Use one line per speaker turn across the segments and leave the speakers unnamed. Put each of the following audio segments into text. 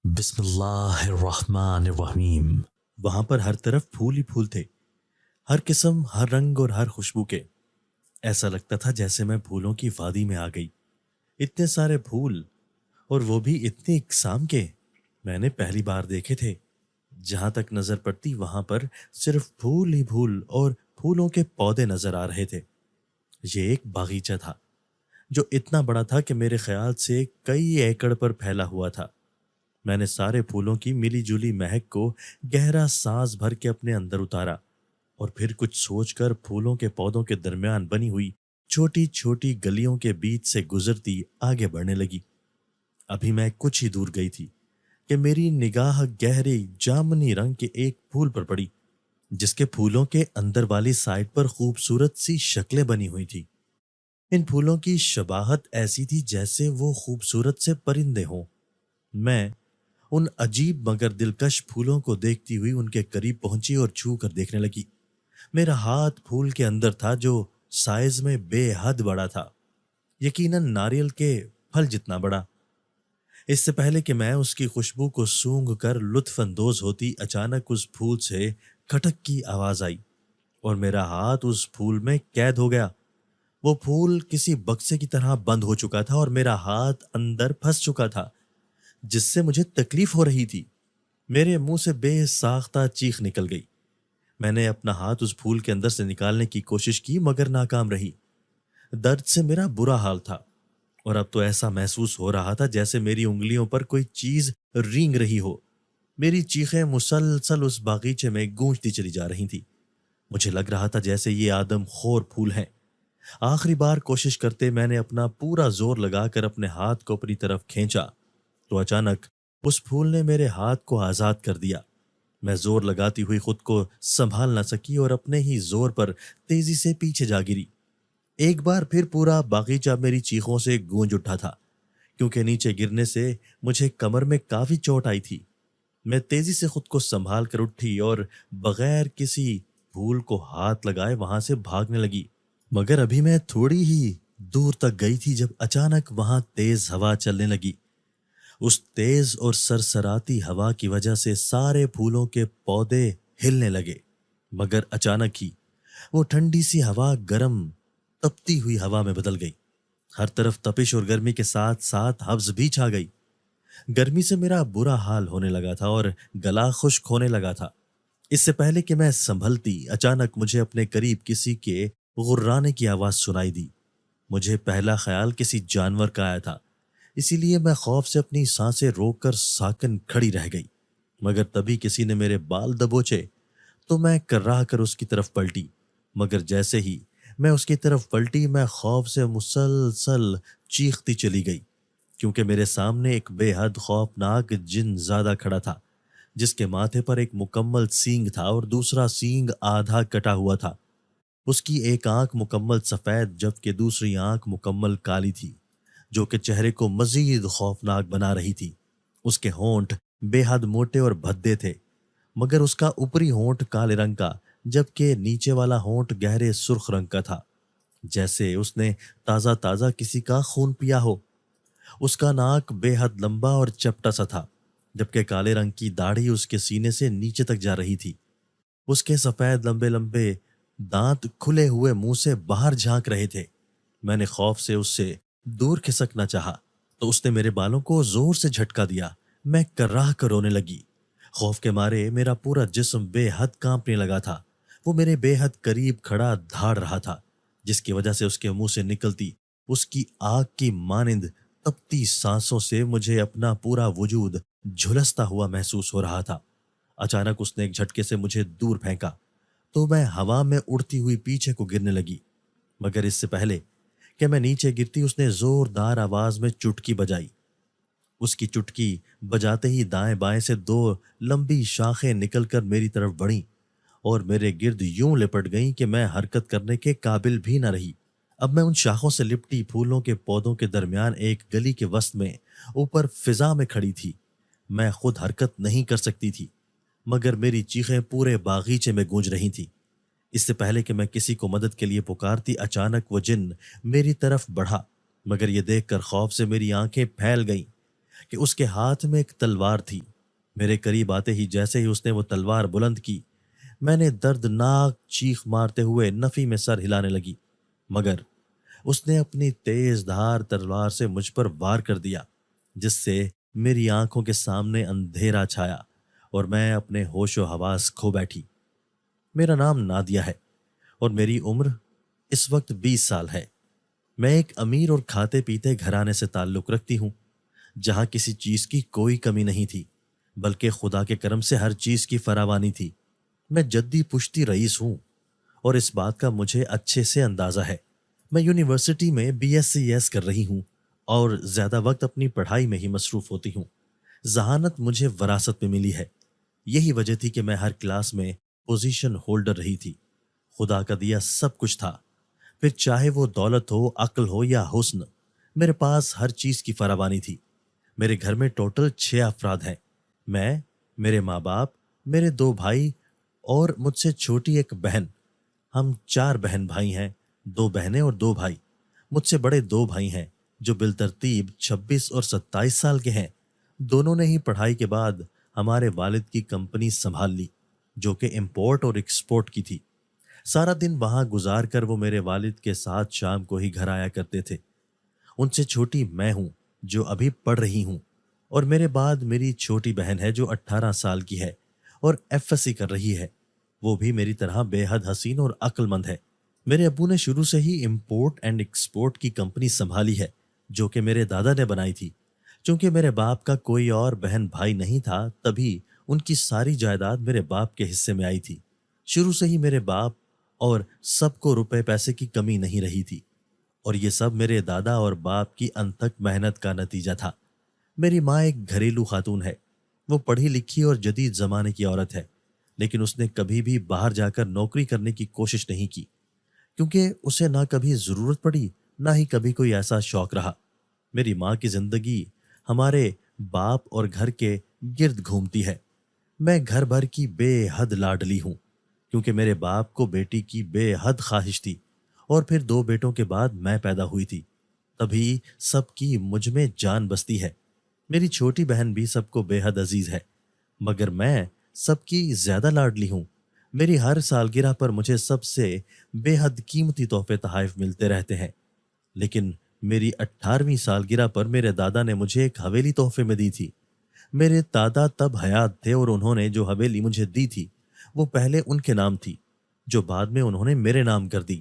بسم اللہ الرحمن الرحیم۔ وہاں پر ہر طرف پھول ہی پھول تھے، ہر قسم، ہر رنگ اور ہر خوشبو کے۔ ایسا لگتا تھا جیسے میں پھولوں کی وادی میں آ گئی۔ اتنے سارے پھول، اور وہ بھی اتنی اقسام کے، میں نے پہلی بار دیکھے تھے۔ جہاں تک نظر پڑتی وہاں پر صرف پھول ہی پھول اور پھولوں کے پودے نظر آ رہے تھے۔ یہ ایک باغیچہ تھا جو اتنا بڑا تھا کہ میرے خیال سے کئی ایکڑ پر پھیلا ہوا تھا۔ میں نے سارے پھولوں کی ملی جلی مہک کو گہرا سانس بھر کے اپنے اندر اتارا، اور پھر کچھ سوچ کر پھولوں کے پودوں کے درمیان بنی ہوئی چھوٹی چھوٹی گلیوں کے بیچ سے گزرتی آگے بڑھنے لگی۔ ابھی میں کچھ ہی دور گئی تھی کہ میری نگاہ گہری جامنی رنگ کے ایک پھول پر پڑی، جس کے پھولوں کے اندر والی سائڈ پر خوبصورت سی شکلیں بنی ہوئی تھی۔ ان پھولوں کی شباہت ایسی تھی جیسے وہ خوبصورت سے پرندے ہوں۔ میں ان عجیب مگر دلکش پھولوں کو دیکھتی ہوئی ان کے قریب پہنچی اور چھو کر دیکھنے لگی۔ میرا ہاتھ پھول کے اندر تھا جو سائز میں بے حد بڑا تھا، یقیناً ناریل کے پھل جتنا بڑا۔ اس سے پہلے کہ میں اس کی خوشبو کو سونگھ کر لطف اندوز ہوتی، اچانک اس پھول سے کھٹک کی آواز آئی اور میرا ہاتھ اس پھول میں قید ہو گیا۔ وہ پھول کسی بکسے کی طرح بند ہو چکا تھا اور میرا ہاتھ اندر پھنس چکا تھا، جس سے مجھے تکلیف ہو رہی تھی۔ میرے منہ سے بے ساختہ چیخ نکل گئی۔ میں نے اپنا ہاتھ اس پھول کے اندر سے نکالنے کی کوشش کی مگر ناکام رہی۔ درد سے میرا برا حال تھا، اور اب تو ایسا محسوس ہو رہا تھا جیسے میری انگلیوں پر کوئی چیز رینگ رہی ہو۔ میری چیخیں مسلسل اس باغیچے میں گونجتی چلی جا رہی تھی۔ مجھے لگ رہا تھا جیسے یہ آدم خور پھول ہیں۔ آخری بار کوشش کرتے میں نے اپنا پورا زور لگا کر اپنے ہاتھ کو اپنی طرف کھینچا تو اچانک اس پھول نے میرے ہاتھ کو آزاد کر دیا۔ میں زور لگاتی ہوئی خود کو سنبھال نہ سکی اور اپنے ہی زور پر تیزی سے پیچھے جا گری۔ ایک بار پھر پورا باغیچہ میری چیخوں سے گونج اٹھا تھا، کیونکہ نیچے گرنے سے مجھے کمر میں کافی چوٹ آئی تھی۔ میں تیزی سے خود کو سنبھال کر اٹھی اور بغیر کسی پھول کو ہاتھ لگائے وہاں سے بھاگنے لگی۔ مگر ابھی میں تھوڑی ہی دور تک گئی تھی جب اچانک وہاں تیز ہوا چلنے لگی۔ اس تیز اور سرسراتی ہوا کی وجہ سے سارے پھولوں کے پودے ہلنے لگے، مگر اچانک ہی وہ ٹھنڈی سی ہوا گرم تپتی ہوئی ہوا میں بدل گئی۔ ہر طرف تپش اور گرمی کے ساتھ ساتھ ہبز بھی چھا گئی۔ گرمی سے میرا برا حال ہونے لگا تھا اور گلا خشک ہونے لگا تھا۔ اس سے پہلے کہ میں سنبھلتی، اچانک مجھے اپنے قریب کسی کے غرانے کی آواز سنائی دی۔ مجھے پہلا خیال کسی جانور کا آیا تھا، اسی لیے میں خوف سے اپنی سانسیں روک کر ساکن کھڑی رہ گئی۔ مگر تبھی کسی نے میرے بال دبوچے تو میں کرا کر اس کی طرف پلٹی، مگر جیسے ہی میں اس کی طرف پلٹی میں خوف سے مسلسل چیختی چلی گئی، کیونکہ میرے سامنے ایک بے حد خوفناک جن زادہ کھڑا تھا، جس کے ماتھے پر ایک مکمل سینگ تھا اور دوسرا سینگ آدھا کٹا ہوا تھا۔ اس کی ایک آنکھ مکمل سفید جبکہ دوسری آنکھ مکمل کالی تھی، جو کہ چہرے کو مزید خوفناک بنا رہی تھی۔ اس کے ہونٹ بے حد موٹے اور بھدے تھے، مگر اس کا اوپری ہونٹ کالے رنگ کا جبکہ نیچے والا ہونٹ گہرے سرخ رنگ کا تھا، جیسے اس نے تازہ تازہ کسی کا خون پیا ہو۔ اس کا ناک بے حد لمبا اور چپٹا سا تھا، جبکہ کالے رنگ کی داڑھی اس کے سینے سے نیچے تک جا رہی تھی۔ اس کے سفید لمبے لمبے دانت کھلے ہوئے منہ سے باہر جھانک رہے تھے۔ میں نے خوف سے اس سے دور کھسکنا چاہا تو اس نے میرے بالوں کو زور سے جھٹکا دیا۔ میں کراہ کر رونے لگی۔ خوف کے مارے میرا پورا جسم بے حد کانپنے لگا تھا۔ وہ میرے بے حد قریب کھڑا دھاڑ رہا تھا، جس کی وجہ سے اس کے منہ سے نکلتی اس کی آگ کی مانند تپتی سانسوں سے مجھے اپنا پورا وجود جھلستا ہوا محسوس ہو رہا تھا۔ اچانک اس نے ایک جھٹکے سے مجھے دور پھینکا تو میں ہوا میں اڑتی ہوئی پیچھے کو گرنے لگی، مگر اس سے پہلے کہ میں نیچے گرتی اس نے زوردار آواز میں چٹکی بجائی۔ اس کی چٹکی بجاتے ہی دائیں بائیں سے دو لمبی شاخیں نکل کر میری طرف بڑھیں اور میرے گرد یوں لپٹ گئیں کہ میں حرکت کرنے کے قابل بھی نہ رہی۔ اب میں ان شاخوں سے لپٹی پھولوں کے پودوں کے درمیان ایک گلی کے وسط میں اوپر فضا میں کھڑی تھی۔ میں خود حرکت نہیں کر سکتی تھی، مگر میری چیخیں پورے باغیچے میں گونج رہی تھیں۔ اس سے پہلے کہ میں کسی کو مدد کے لیے پکارتی، اچانک وہ جن میری طرف بڑھا، مگر یہ دیکھ کر خوف سے میری آنکھیں پھیل گئیں۔ کہ اس کے ہاتھ میں ایک تلوار تھی۔ میرے قریب آتے ہی جیسے ہی اس نے وہ تلوار بلند کی، میں نے دردناک چیخ مارتے ہوئے نفی میں سر ہلانے لگی، مگر اس نے اپنی تیز دھار تلوار سے مجھ پر وار کر دیا، جس سے میری آنکھوں کے سامنے اندھیرا چھایا اور میں اپنے ہوش و حواس کھو بیٹھی۔ میرا نام نادیہ ہے اور میری عمر اس وقت 20 سال ہے۔ میں ایک امیر اور کھاتے پیتے گھرانے سے تعلق رکھتی ہوں، جہاں کسی چیز کی کوئی کمی نہیں تھی، بلکہ خدا کے کرم سے ہر چیز کی فراوانی تھی۔ میں جدی پشتی رئیس ہوں اور اس بات کا مجھے اچھے سے اندازہ ہے۔ میں یونیورسٹی میں BSc کر رہی ہوں اور زیادہ وقت اپنی پڑھائی میں ہی مصروف ہوتی ہوں۔ ذہانت مجھے وراثت میں ملی ہے۔ یہی وجہ تھی کہ میں ہر کلاس میں پوزیشن ہولڈر رہی تھی۔ خدا کا دیا سب کچھ تھا، پھر چاہے وہ دولت ہو، عقل ہو یا حسن، میرے پاس ہر چیز کی فراوانی تھی۔ میرے گھر میں ٹوٹل 6 افراد ہیں، میں، میرے ماں باپ، میرے 2 بھائی اور مجھ سے چھوٹی ایک بہن۔ ہم 4 بہن بھائی ہیں، 2 بہنیں اور 2 بھائی۔ مجھ سے بڑے 2 بھائی ہیں جو بالترتیب 26 اور 27 سال کے ہیں۔ دونوں نے ہی پڑھائی کے بعد ہمارے والد کی کمپنی سنبھال لی، جو کہ امپورٹ اور ایکسپورٹ کی تھی۔ سارا دن وہاں گزار کر وہ میرے والد کے ساتھ شام کو ہی گھر آیا کرتے تھے۔ ان سے چھوٹی میں ہوں جو ابھی پڑھ رہی ہوں، اور میرے بعد میری چھوٹی بہن ہے جو 18 سال کی ہے اور FSc کر رہی ہے۔ وہ بھی میری طرح بے حد حسین اور عقل مند ہے۔ میرے ابو نے شروع سے ہی امپورٹ اینڈ ایکسپورٹ کی کمپنی سنبھالی ہے، جو کہ میرے دادا نے بنائی تھی۔ چونکہ میرے باپ کا کوئی اور بہن بھائی نہیں تھا، تبھی ان کی ساری جائیداد میرے باپ کے حصے میں آئی تھی۔ شروع سے ہی میرے باپ اور سب کو روپے پیسے کی کمی نہیں رہی تھی، اور یہ سب میرے دادا اور باپ کی انتھک محنت کا نتیجہ تھا۔ میری ماں ایک گھریلو خاتون ہے۔ وہ پڑھی لکھی اور جدید زمانے کی عورت ہے، لیکن اس نے کبھی بھی باہر جا کر نوکری کرنے کی کوشش نہیں کی، کیونکہ اسے نہ کبھی ضرورت پڑی، نہ ہی کبھی کوئی ایسا شوق رہا۔ میری ماں کی زندگی ہمارے باپ اور گھر کے گرد گھومتی ہے۔ میں گھر بھر کی بے حد لاڈلی ہوں، کیونکہ میرے باپ کو بیٹی کی بے حد خواہش تھی، اور پھر 2 بیٹوں کے بعد میں پیدا ہوئی تھی، تبھی سب کی مجھ میں جان بستی ہے۔ میری چھوٹی بہن بھی سب کو بے حد عزیز ہے، مگر میں سب کی زیادہ لاڈلی ہوں۔ میری ہر سالگرہ پر مجھے سب سے بے حد قیمتی تحفے تحائف ملتے رہتے ہیں، لیکن میری 18ویں سالگرہ پر میرے دادا نے مجھے ایک حویلی تحفے میں دی تھی۔ میرے دادا تب حیات تھے اور انہوں نے جو حویلی مجھے دی تھی وہ پہلے ان کے نام تھی، جو بعد میں انہوں نے میرے نام کر دی۔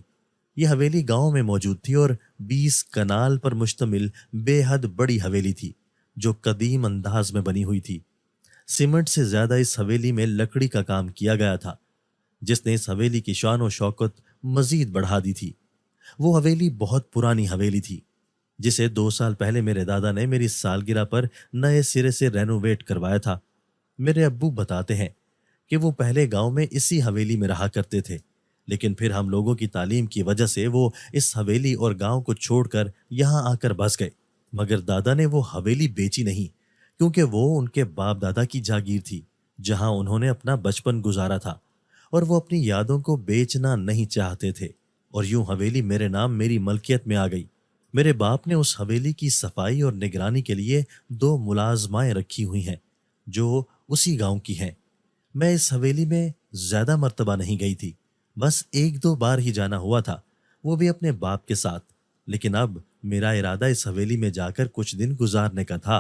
یہ حویلی گاؤں میں موجود تھی اور 20 کنال پر مشتمل بے حد بڑی حویلی تھی، جو قدیم انداز میں بنی ہوئی تھی۔ سیمنٹ سے زیادہ اس حویلی میں لکڑی کا کام کیا گیا تھا، جس نے اس حویلی کی شان و شوکت مزید بڑھا دی تھی۔ وہ حویلی بہت پرانی حویلی تھی، جسے 2 سال پہلے میرے دادا نے میری سالگرہ پر نئے سرے سے رینوویٹ کروایا تھا۔ میرے ابو بتاتے ہیں کہ وہ پہلے گاؤں میں اسی حویلی میں رہا کرتے تھے، لیکن پھر ہم لوگوں کی تعلیم کی وجہ سے وہ اس حویلی اور گاؤں کو چھوڑ کر یہاں آ کر بس گئے، مگر دادا نے وہ حویلی بیچی نہیں، کیونکہ وہ ان کے باپ دادا کی جاگیر تھی، جہاں انہوں نے اپنا بچپن گزارا تھا، اور وہ اپنی یادوں کو بیچنا نہیں چاہتے تھے، اور یوں حویلی میرے نام میری ملکیت میں آ گئی۔ میرے باپ نے اس حویلی کی صفائی اور نگرانی کے لیے 2 ملازمائیں رکھی ہوئی ہیں، جو اسی گاؤں کی ہیں۔ میں اس حویلی میں زیادہ مرتبہ نہیں گئی تھی، بس 1-2 بار ہی جانا ہوا تھا، وہ بھی اپنے باپ کے ساتھ، لیکن اب میرا ارادہ اس حویلی میں جا کر کچھ دن گزارنے کا تھا،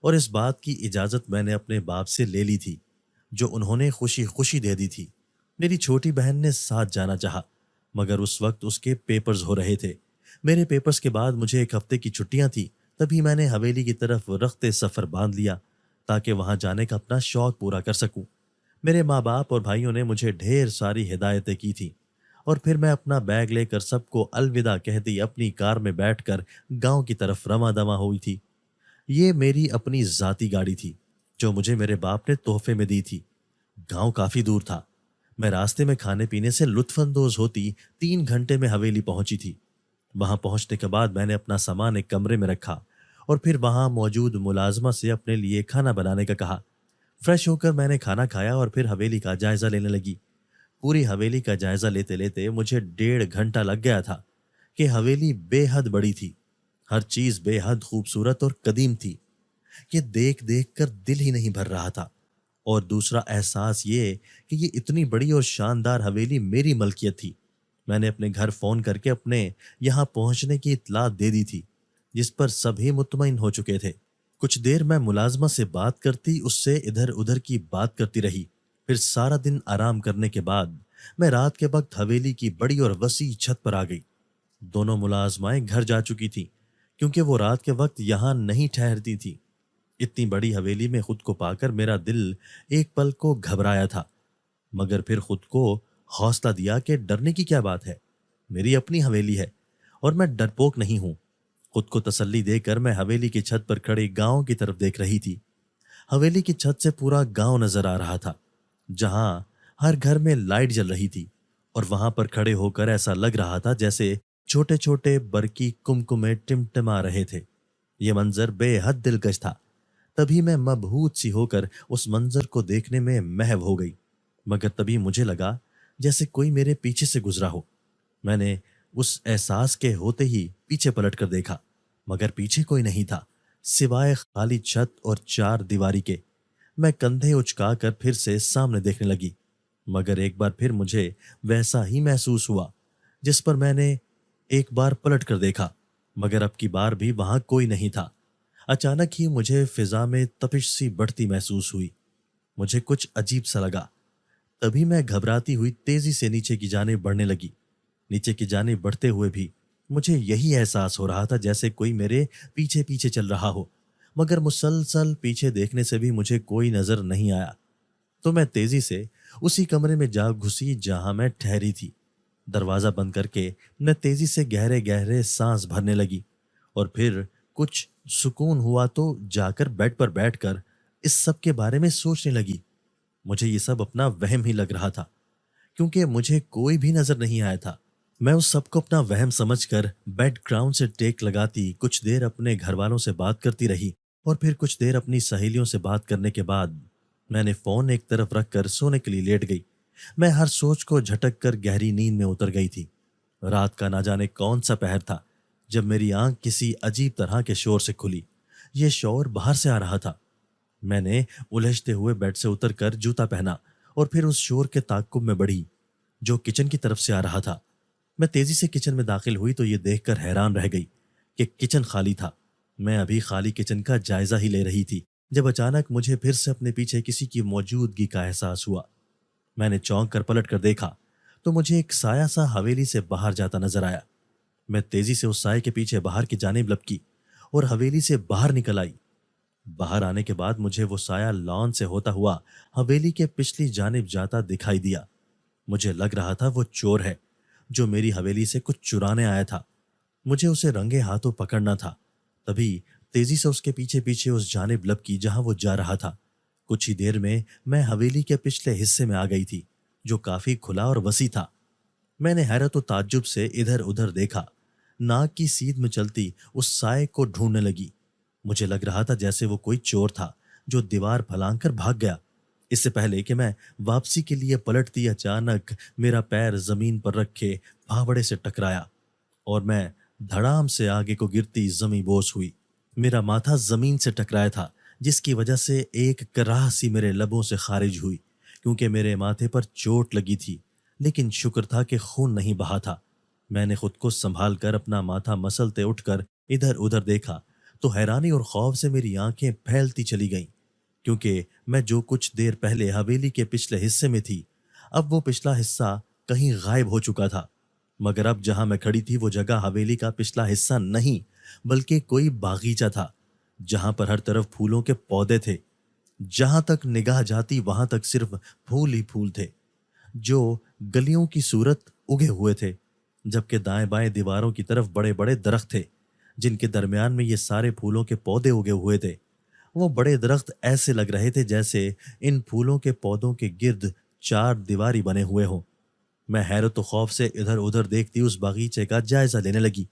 اور اس بات کی اجازت میں نے اپنے باپ سے لے لی تھی، جو انہوں نے خوشی خوشی دے دی تھی۔ میری چھوٹی بہن نے ساتھ جانا چاہا، مگر اس وقت اس کے پیپرز ہو رہے تھے۔ میرے پیپرز کے بعد مجھے 1 ہفتے کی چھٹیاں تھیں، تبھی میں نے حویلی کی طرف رخت سفر باندھ لیا تاکہ وہاں جانے کا اپنا شوق پورا کر سکوں۔ میرے ماں باپ اور بھائیوں نے مجھے ڈھیر ساری ہدایتیں کی تھیں، اور پھر میں اپنا بیگ لے کر سب کو الوداع کہتی اپنی کار میں بیٹھ کر گاؤں کی طرف رواں دواں ہوئی تھی۔ یہ میری اپنی ذاتی گاڑی تھی، جو مجھے میرے باپ نے تحفے میں دی تھی۔ گاؤں کافی دور تھا۔ میں راستے میں کھانے پینے سے لطف اندوز ہوتی 3 گھنٹے میں حویلی پہنچی تھی۔ وہاں پہنچنے کے بعد میں نے اپنا سامان ایک کمرے میں رکھا اور پھر وہاں موجود ملازمہ سے اپنے لیے کھانا بنانے کا کہا۔ فریش ہو کر میں نے کھانا کھایا اور پھر حویلی کا جائزہ لینے لگی۔ پوری حویلی کا جائزہ لیتے لیتے مجھے 1.5 گھنٹہ لگ گیا تھا کہ حویلی بے حد بڑی تھی۔ ہر چیز بے حد خوبصورت اور قدیم تھی۔ کہ دیکھ دیکھ کر دل ہی نہیں بھر رہا تھا۔ اور دوسرا احساس یہ کہ یہ اتنی بڑی اور شاندار حویلی میری ملکیت تھی۔ میں نے اپنے گھر فون کر کے اپنے یہاں پہنچنے کی اطلاع دے دی تھی، جس پر سبھی مطمئن ہو چکے تھے۔ کچھ دیر میں ملازمہ سے بات کرتی، اس سے ادھر ادھر کی بات کرتی رہی۔ پھر سارا دن آرام کرنے کے بعد میں رات کے وقت حویلی کی بڑی اور وسیع چھت پر آ گئی۔ دونوں ملازمائیں گھر جا چکی تھیں، کیونکہ وہ رات کے وقت یہاں نہیں ٹھہرتی تھی۔ اتنی بڑی حویلی میں خود کو پا کر میرا دل ایک پل کو گھبرایا تھا، مگر پھر خود کو حوصلہ دیا کہ ڈرنے کی کیا بات ہے، میری اپنی حویلی ہے اور میں ڈرپوک نہیں ہوں۔ خود کو تسلی دے کر میں حویلی کی چھت پر کھڑے گاؤں کی طرف دیکھ رہی تھی۔ حویلی کی چھت سے پورا گاؤں نظر آ رہا تھا، جہاں ہر گھر میں لائٹ جل رہی تھی، اور وہاں پر کھڑے ہو کر ایسا لگ رہا تھا جیسے چھوٹے چھوٹے برقی کمکمے ٹمٹما رہے تھے۔ یہ منظر بے حد دلکش تھا۔ تبھی میں مبہوت سی ہو کر اس منظر کو دیکھنے میں محو ہو گئی، مگر تبھی مجھے لگا جیسے کوئی میرے پیچھے سے گزرا ہو۔ میں نے اس احساس کے ہوتے ہی پیچھے پلٹ کر دیکھا، مگر پیچھے کوئی نہیں تھا سوائے خالی چھت اور چار دیواری کے۔ میں کندھے اچکا کر پھر سے سامنے دیکھنے لگی، مگر ایک بار پھر مجھے ویسا ہی محسوس ہوا جس پر میں نے ایک بار پلٹ کر دیکھا، مگر اب کی بار بھی وہاں کوئی نہیں تھا۔ اچانک ہی مجھے فضا میں تپش سی بڑھتی محسوس ہوئی، مجھے کچھ عجیب سا لگا۔ تبھی میں گھبراتی ہوئی تیزی سے نیچے کی جانب بڑھنے لگی۔ نیچے کی جانب بڑھتے ہوئے بھی مجھے یہی احساس ہو رہا تھا جیسے کوئی میرے پیچھے پیچھے چل رہا ہو، مگر مسلسل پیچھے دیکھنے سے بھی مجھے کوئی نظر نہیں آیا۔ تو میں تیزی سے اسی کمرے میں جا گھسی جہاں میں ٹھہری تھی۔ دروازہ بند کر کے میں تیزی سے گہرے گہرے سانس بھرنے لگی، اور پھر کچھ سکون ہوا تو جا کر بیڈ پر بیٹھ کر اس سب کے بارے میں سوچنے لگی۔ مجھے یہ سب اپنا وہم ہی لگ رہا تھا، کیونکہ مجھے کوئی بھی نظر نہیں آیا تھا۔ میں اس سب کو اپنا وہم سمجھ کر بیڈ گراؤنڈ سے ٹیک لگاتی کچھ دیر اپنے گھر والوں سے بات کرتی رہی، اور پھر کچھ دیر اپنی سہیلیوں سے بات کرنے کے بعد میں نے فون ایک طرف رکھ کر سونے کے لیے لیٹ گئی۔ میں ہر سوچ کو جھٹک کر گہری نیند میں اتر گئی تھی۔ رات کا نہ جانے کون سا پہر تھا جب میری آنکھ کسی عجیب طرح کے شور سے کھلی۔ یہ شور باہر سے آ رہا تھا۔ میں نے الجھتے ہوئے بیڈ سے اتر کر جوتا پہنا اور پھر اس شور کے تعاقب میں بڑھی جو کچن کی طرف سے آ رہا تھا۔ میں تیزی سے کچن میں داخل ہوئی تو یہ دیکھ کر حیران رہ گئی کہ کچن خالی تھا۔ میں ابھی خالی کچن کا جائزہ ہی لے رہی تھی جب اچانک مجھے پھر سے اپنے پیچھے کسی کی موجودگی کا احساس ہوا۔ میں نے چونک کر پلٹ کر دیکھا تو مجھے ایک سایہ سا حویلی سے باہر جاتا نظر آیا۔ میں تیزی سے اس سائے کے پیچھے باہر کی جانب لپکی اور حویلی سے باہر نکل آئی۔ باہر آنے کے بعد مجھے وہ سایہ لان سے ہوتا ہوا حویلی کے پچھلی جانب جاتا دکھائی دیا۔ مجھے لگ رہا تھا وہ چور ہے جو میری حویلی سے کچھ چرانے آیا تھا۔ مجھے اسے رنگے ہاتھوں پکڑنا تھا۔ تبھی تیزی سے اس کے پیچھے پیچھے اس جانب لپکی جہاں وہ جا رہا تھا۔ کچھ ہی دیر میں میں حویلی کے پچھلے حصے میں آ گئی تھی جو کافی کھلا اور وسیع تھا۔ میں نے حیرت و تعجب سے ادھر ادھر دیکھا، ناک کی سیدھ میں چلتی اس سائے کو ڈھونڈنے لگی۔ مجھے لگ رہا تھا جیسے وہ کوئی چور تھا جو دیوار پھلانگ کر بھاگ گیا۔ اس سے پہلے کہ میں واپسی کے لیے پلٹتی اچانک میرا پیر زمین پر رکھے پھاوڑے سے ٹکرایا اور میں دھڑام سے آگے کو گرتی زمیں بوس ہوئی۔ میرا ماتھا زمین سے ٹکرایا تھا جس کی وجہ سے ایک کراہ سی میرے لبوں سے خارج ہوئی کیونکہ میرے ماتھے پر چوٹ لگی تھی، لیکن شکر تھا کہ خون نہیں بہا تھا۔ میں نے خود کو سنبھال کر اپنا ماتھا مسلتے اٹھ کر ادھر ادھر دیکھا تو حیرانی اور خوف سے میری آنکھیں پھیلتی چلی گئیں، کیونکہ میں جو کچھ دیر پہلے حویلی کے پچھلے حصے میں تھی اب وہ پچھلا حصہ کہیں غائب ہو چکا تھا۔ مگر اب جہاں میں کھڑی تھی وہ جگہ حویلی کا پچھلا حصہ نہیں بلکہ کوئی باغیچہ تھا جہاں پر ہر طرف پھولوں کے پودے تھے۔ جہاں تک نگاہ جاتی وہاں تک صرف پھول ہی پھول تھے جو گلیوں کی صورت اگے ہوئے تھے، جبکہ دائیں بائیں دیواروں کی طرف بڑے بڑے درخت تھے جن کے درمیان میں یہ سارے پھولوں کے پودے اگے ہوئے تھے۔ وہ بڑے درخت ایسے لگ رہے تھے جیسے ان پھولوں کے پودوں کے گرد چار دیواری بنے ہوئے ہوں۔ میں حیرت و خوف سے ادھر ادھر دیکھتی اس باغیچے کا جائزہ لینے لگی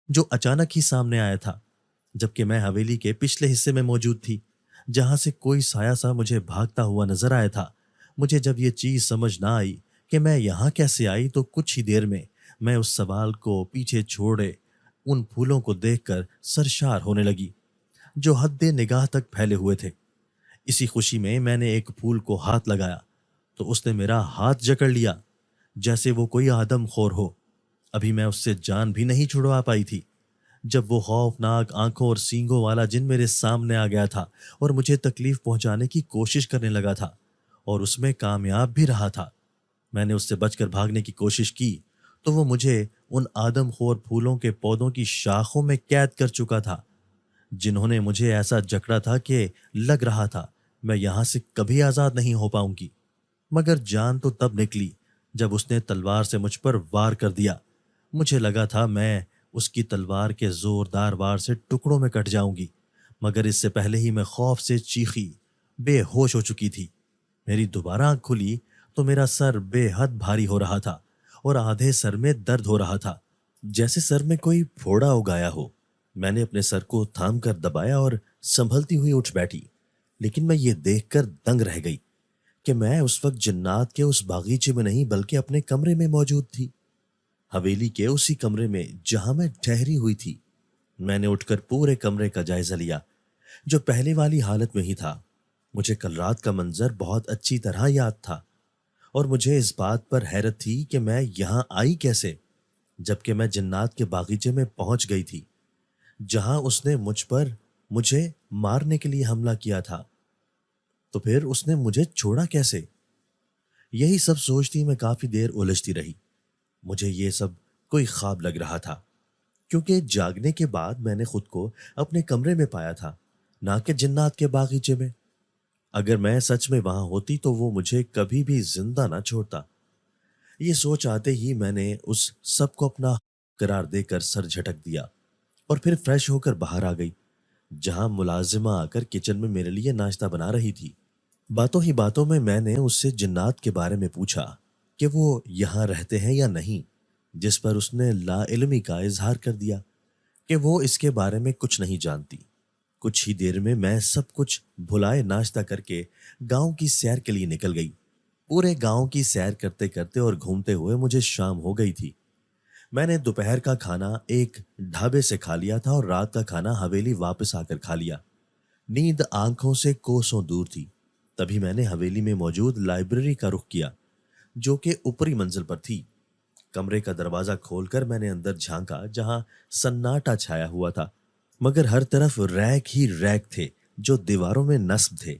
جو اچانک ہی سامنے آیا تھا، جبکہ میں حویلی کے پچھلے حصے میں موجود تھی جہاں سے کوئی سایہ سا مجھے بھاگتا ہوا نظر آیا تھا۔ مجھے جب یہ چیز سمجھ نہ آئی کہ میں یہاں کیسے آئی تو کچھ ہی دیر میں اس سوال کو پیچھے چھوڑے ان پھولوں کو دیکھ کر سرشار ہونے لگی۔ جو حد نگاہ تک پھیلے ہوئے تھے۔ اسی خوشی میں میں نے ایک پھول کو ہاتھ لگایا تو اس نے میرا ہاتھ جکڑ لیا جیسے وہ کوئی آدم خور ہو۔ ابھی میں اس سے جان بھی نہیں چھڑوا پائی تھی جب وہ خوفناک آنکھوں اور سینگوں والا جن میرے سامنے آ گیا تھا اور مجھے تکلیف پہنچانے کی کوشش کرنے لگا تھا، اور اس میں کامیاب بھی رہا تھا۔ میں نے اس سے بچ کر بھاگنے کی کوشش کی تو وہ مجھے ان آدم خور پھولوں کے پودوں کی شاخوں میں قید کر چکا تھا، جنہوں نے مجھے ایسا جکڑا تھا کہ لگ رہا تھا میں یہاں سے کبھی آزاد نہیں ہو پاؤں گی۔ مگر جان تو تب نکلی جب اس نے تلوار سے مجھ پر وار کر دیا۔ مجھے لگا تھا میں اس کی تلوار کے زوردار وار سے ٹکڑوں میں کٹ جاؤں گی، مگر اس سے پہلے ہی میں خوف سے چیخی بے ہوش ہو چکی تھی۔ میری دوبارہ آنکھ کھلی تو میرا سر بے حد بھاری ہو رہا تھا اور آدھے سر میں درد ہو رہا تھا، جیسے سر میں کوئی پھوڑا اگایا ہو۔ میں نے اپنے سر کو تھام کر دبایا اور سنبھلتی ہوئی اٹھ بیٹھی، لیکن میں یہ دیکھ کر دنگ رہ گئی کہ میں اس وقت جنات کے اس باغیچے میں نہیں بلکہ اپنے کمرے میں موجود تھی، حویلی کے اسی کمرے میں جہاں میں ٹھہری ہوئی تھی۔ میں نے اٹھ کر پورے کمرے کا جائزہ لیا جو پہلے والی حالت میں ہی تھا۔ مجھے کل رات کا منظر بہت اچھی طرح یاد تھا اور مجھے اس بات پر حیرت تھی کہ میں یہاں آئی کیسے، جبکہ میں جنات کے باغیچے میں پہنچ گئی تھی جہاں اس نے مجھے مارنے کے لیے حملہ کیا تھا۔ تو پھر اس نے مجھے چھوڑا کیسے؟ یہی سب سوچتی میں کافی دیر الجھتی رہی۔ مجھے یہ سب کوئی خواب لگ رہا تھا، کیونکہ جاگنے کے بعد میں نے خود کو اپنے کمرے میں پایا تھا، نہ کہ جنات کے باغیچے میں۔ اگر میں سچ میں وہاں ہوتی تو وہ مجھے کبھی بھی زندہ نہ چھوڑتا۔ یہ سوچ آتے ہی میں نے اس سب کو اپنا قرار دے کر سر جھٹک دیا اور پھر فریش ہو کر باہر آ گئی، جہاں ملازمہ آ کر کچن میں میرے لیے ناشتہ بنا رہی تھی۔ باتوں ہی باتوں میں نے اس سے جنات کے بارے میں پوچھا کہ وہ یہاں رہتے ہیں یا نہیں، جس پر اس نے لا علمی کا اظہار کر دیا کہ وہ اس کے بارے میں کچھ نہیں جانتی۔ کچھ ہی دیر میں سب کچھ بھلائے ناشتہ کر کے گاؤں کی سیر کے لیے نکل گئی۔ پورے گاؤں کی سیر کرتے کرتے اور گھومتے ہوئے مجھے شام ہو گئی تھی۔ میں نے دوپہر کا کھانا ایک ڈھابے سے کھا لیا تھا اور رات کا کھانا حویلی واپس آ کر کھا لیا۔ نیند آنکھوں سے کوسوں دور تھی۔ تبھی میں نے حویلی میں موجود لائبریری کا رخ کیا جو کہ اوپری منزل پر تھی۔ کمرے کا دروازہ کھول کر میں نے اندر جھانکا جہاں سناٹا چھایا ہوا تھا، مگر ہر طرف ریک ہی ریک تھے جو دیواروں میں نصب تھے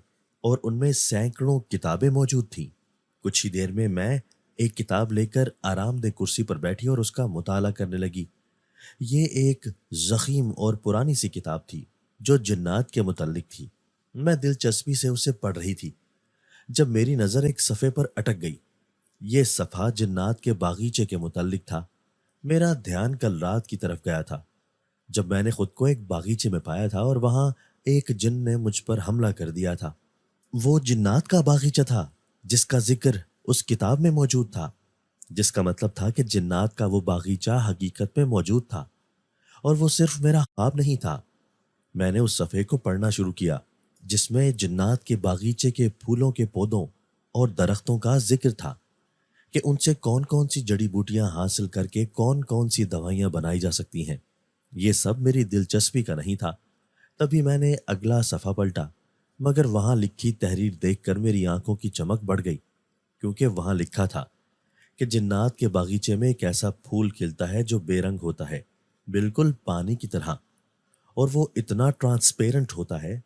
اور ان میں سینکڑوں کتابیں موجود تھیں۔ کچھ ہی دیر میں ایک کتاب لے کر آرام دہ کرسی پر بیٹھی اور اس کا مطالعہ کرنے لگی۔ یہ ایک ضخیم اور پرانی سی کتاب تھی جو جنات کے متعلق تھی۔ میں دلچسپی سے اسے پڑھ رہی تھی جب میری نظر ایک صفحے پر اٹک گئی۔ یہ صفحہ جنات کے باغیچے کے متعلق تھا۔ میرا دھیان کل رات کی طرف گیا تھا جب میں نے خود کو ایک باغیچے میں پایا تھا اور وہاں ایک جن نے مجھ پر حملہ کر دیا تھا۔ وہ جنات کا باغیچہ تھا جس کا ذکر اس کتاب میں موجود تھا، جس کا مطلب تھا کہ جنات کا وہ باغیچہ حقیقت میں موجود تھا اور وہ صرف میرا خواب نہیں تھا۔ میں نے اس صفحے کو پڑھنا شروع کیا جس میں جنات کے باغیچے کے پھولوں کے پودوں اور درختوں کا ذکر تھا کہ ان سے کون کون سی جڑی بوٹیاں حاصل کر کے کون کون سی دوائیاں بنائی جا سکتی ہیں۔ یہ سب میری دلچسپی کا نہیں تھا۔ تبھی میں نے اگلا صفحہ پلٹا، مگر وہاں لکھی تحریر دیکھ کر میری آنکھوں کی چمک بڑھ گئی، کیونکہ وہاں لکھا تھا کہ جنات کے باغیچے میں ایک ایسا پھول کھلتا ہے جو بے رنگ ہوتا ہے، بالکل پانی کی طرح، اور وہ اتنا ٹرانسپیرنٹ ہوتا ہے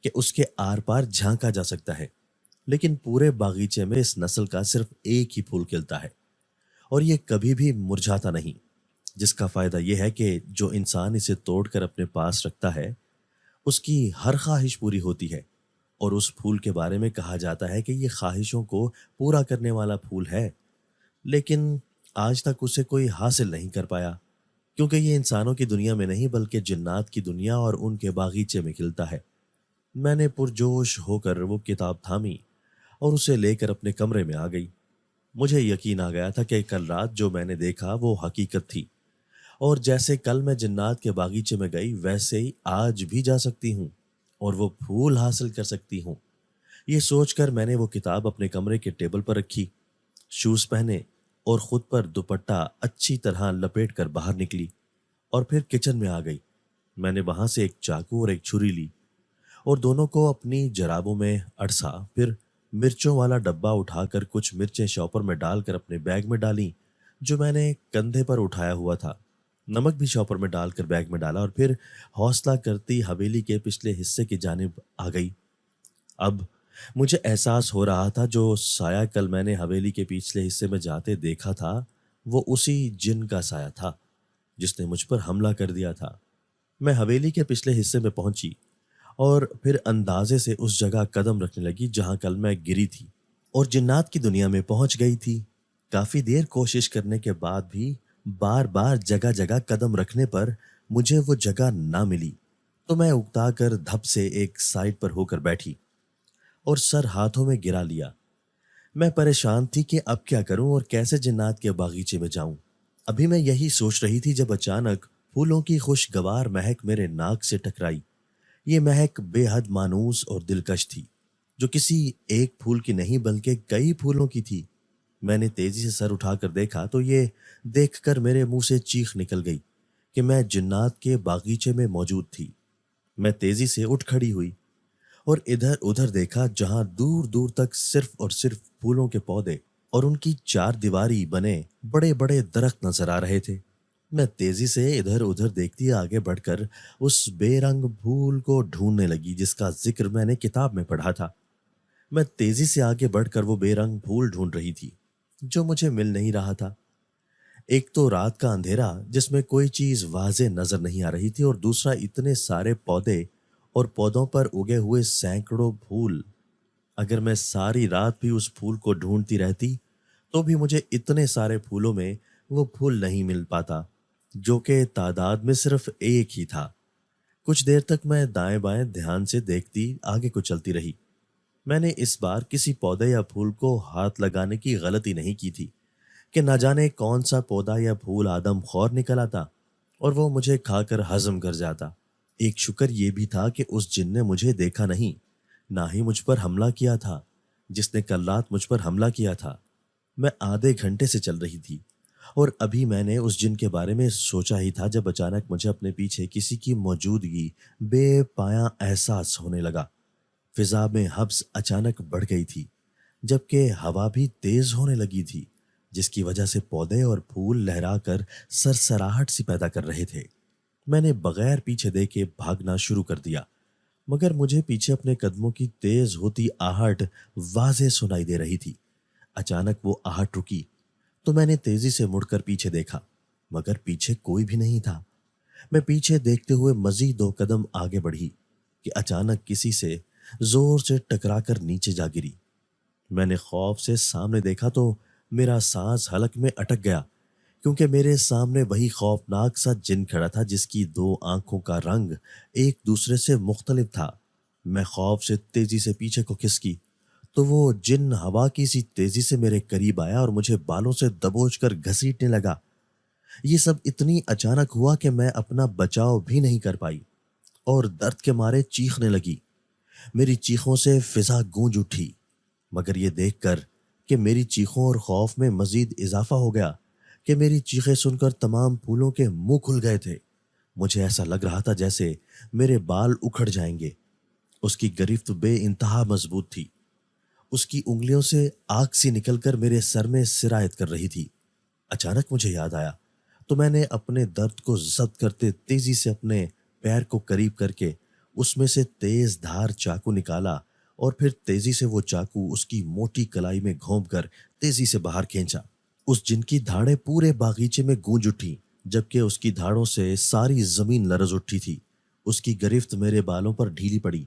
کہ اس کے آر پار جھانکا جا سکتا ہے، لیکن پورے باغیچے میں اس نسل کا صرف ایک ہی پھول کھلتا ہے اور یہ کبھی بھی مرجھاتا نہیں، جس کا فائدہ یہ ہے کہ جو انسان اسے توڑ کر اپنے پاس رکھتا ہے اس کی ہر خواہش پوری ہوتی ہے، اور اس پھول کے بارے میں کہا جاتا ہے کہ یہ خواہشوں کو پورا کرنے والا پھول ہے، لیکن آج تک اسے کوئی حاصل نہیں کر پایا، کیونکہ یہ انسانوں کی دنیا میں نہیں بلکہ جنات کی دنیا اور ان کے باغیچے میں کھلتا ہے۔ میں نے پرجوش ہو کر وہ کتاب تھامی اور اسے لے کر اپنے کمرے میں آ گئی۔ مجھے یقین آ گیا تھا کہ کل رات جو میں نے دیکھا وہ حقیقت تھی، اور جیسے کل میں جنات کے باغیچے میں گئی ویسے ہی آج بھی جا سکتی ہوں اور وہ پھول حاصل کر سکتی ہوں۔ یہ سوچ کر میں نے وہ کتاب اپنے کمرے کے ٹیبل پر رکھی، شوز پہنے اور خود پر دوپٹہ اچھی طرح لپیٹ کر باہر نکلی اور پھر کچن میں آ گئی۔ میں نے وہاں سے ایک چاقو اور ایک چھری لی اور دونوں کو اپنی جرابوں میں اڑسا، پھر مرچوں والا ڈبہ اٹھا کر کچھ مرچیں شاپر میں ڈال کر اپنے بیگ میں ڈالیں جو میں نے کندھے پر اٹھایا ہوا تھا۔ نمک بھی شاپر میں ڈال کر بیگ میں ڈالا اور پھر حوصلہ کرتی حویلی کے پچھلے حصے کی جانب آ گئی۔ اب مجھے احساس ہو رہا تھا جو سایہ کل میں نے حویلی کے پچھلے حصے میں جاتے دیکھا تھا وہ اسی جن کا سایہ تھا جس نے مجھ پر حملہ کر دیا تھا۔ میں حویلی کے پچھلے حصے میں پہنچی اور پھر اندازے سے اس جگہ قدم رکھنے لگی جہاں کل میں گری تھی اور جنات کی دنیا میں پہنچ گئی تھی۔ کافی دیر کوشش کرنے کے بعد بھی بار بار جگہ جگہ قدم رکھنے پر مجھے وہ جگہ نہ ملی، تو میں اکتا کر دھپ سے ایک سائڈ پر ہو کر بیٹھی اور سر ہاتھوں میں گرا لیا۔ میں پریشان تھی کہ اب کیا کروں اور کیسے جنات کے باغیچے میں جاؤں۔ ابھی میں یہی سوچ رہی تھی جب اچانک پھولوں کی خوشگوار مہک میرے ناک سے ٹکرائی۔ یہ مہک بے حد مانوس اور دلکش تھی، جو کسی ایک پھول کی نہیں بلکہ کئی پھولوں کی تھی۔ میں نے تیزی سے سر اٹھا کر دیکھا تو یہ دیکھ کر میرے منہ سے چیخ نکل گئی کہ میں جنات کے باغیچے میں موجود تھی۔ میں تیزی سے اٹھ کھڑی ہوئی اور ادھر ادھر دیکھا جہاں دور دور تک صرف اور صرف پھولوں کے پودے اور ان کی چار دیواری بنے بڑے بڑے درخت نظر آ رہے تھے۔ میں تیزی سے ادھر ادھر دیکھتی آگے بڑھ کر اس بے رنگ پھول کو ڈھونڈنے لگی جس کا ذکر میں نے کتاب میں پڑھا تھا۔ میں تیزی سے آگے بڑھ کر وہ بے رنگ پھول ڈھونڈ رہی تھی جو مجھے مل نہیں رہا تھا۔ ایک تو رات کا اندھیرا جس میں کوئی چیز واضح نظر نہیں آ رہی تھی، اور دوسرا اتنے سارے پودے اور پودوں پر اگے ہوئے سینکڑوں پھول۔ اگر میں ساری رات بھی اس پھول کو ڈھونڈتی رہتی تو بھی مجھے اتنے سارے پھولوں میں وہ پھول نہیں مل پاتا جو کہ تعداد میں صرف ایک ہی تھا۔ کچھ دیر تک میں دائیں بائیں دھیان سے دیکھتی آگے کو چلتی رہی۔ میں نے اس بار کسی پودے یا پھول کو ہاتھ لگانے کی غلطی نہیں کی تھی کہ نہ جانے کون سا پودا یا پھول آدم خور نکل آتا اور وہ مجھے کھا کر ہضم کر جاتا۔ ایک شکر یہ بھی تھا کہ اس جن نے مجھے دیکھا نہیں، نہ ہی مجھ پر حملہ کیا تھا جس نے کل رات مجھ پر حملہ کیا تھا۔ میں آدھے گھنٹے سے چل رہی تھی اور ابھی میں نے اس جن کے بارے میں سوچا ہی تھا جب اچانک مجھے اپنے پیچھے کسی کی موجودگی بے پایاں احساس ہونے لگا۔ فضا میں حبس اچانک بڑھ گئی تھی جبکہ ہوا بھی تیز ہونے لگی تھی جس کی وجہ سے پودے اور پھول لہرا کر سرسراہٹ سی پیدا کر رہے تھے۔ میں نے بغیر پیچھے دیکھے بھاگنا شروع کر دیا، مگر مجھے پیچھے اپنے قدموں کی تیز ہوتی آہٹ واضح سنائی دے رہی تھی۔ اچانک وہ آہٹ رکی تو میں نے تیزی سے مڑ کر پیچھے دیکھا، مگر پیچھے کوئی بھی نہیں تھا۔ میں پیچھے دیکھتے ہوئے مزید 2 قدم آگے بڑھی کہ اچانک کسی سے زور سے ٹکرا کر نیچے جا گری۔ میں نے خوف سے سامنے دیکھا تو میرا سانس حلق میں اٹک گیا، کیونکہ میرے سامنے وہی خوفناک سا جن کھڑا تھا جس کی 2 آنکھوں کا رنگ ایک دوسرے سے مختلف تھا۔ میں خوف سے تیزی سے پیچھے کو کھسکی تو وہ جن ہوا کی سی تیزی سے میرے قریب آیا اور مجھے بالوں سے دبوچ کر گھسیٹنے لگا۔ یہ سب اتنی اچانک ہوا کہ میں اپنا بچاؤ بھی نہیں کر پائی اور درد کے مارے چیخنے لگی۔ میری چیخوں سے فضا گونج اٹھی، مگر یہ دیکھ کر کہ میری چیخوں اور خوف میں مزید اضافہ ہو گیا کہ میری چیخیں سن کر تمام پھولوں کے منہ کھل گئے تھے۔ مجھے ایسا لگ رہا تھا جیسے میرے بال اکھڑ جائیں گے۔ اس کی گرفت بے انتہا مضبوط تھی، اس کی انگلیوں سے آگ سی نکل کر میرے سر میں سرایت کر رہی تھی۔ اچانک مجھے یاد آیا تو میں نے اپنے درد کو ضبط کرتے تیزی سے اپنے پیر کو قریب کر کے اس میں سے تیز دھار چاقو نکالا اور پھر تیزی سے وہ چاقو اس کی موٹی کلائی میں گھونپ کر تیزی سے باہر کھینچا۔ اس جن کی دھاڑیں پورے باغیچے میں گونج اٹھی جبکہ اس کی دھاڑوں سے ساری زمین لرز اٹھی تھی۔ اس کی گرفت میرے بالوں پر ڈھیلی پڑی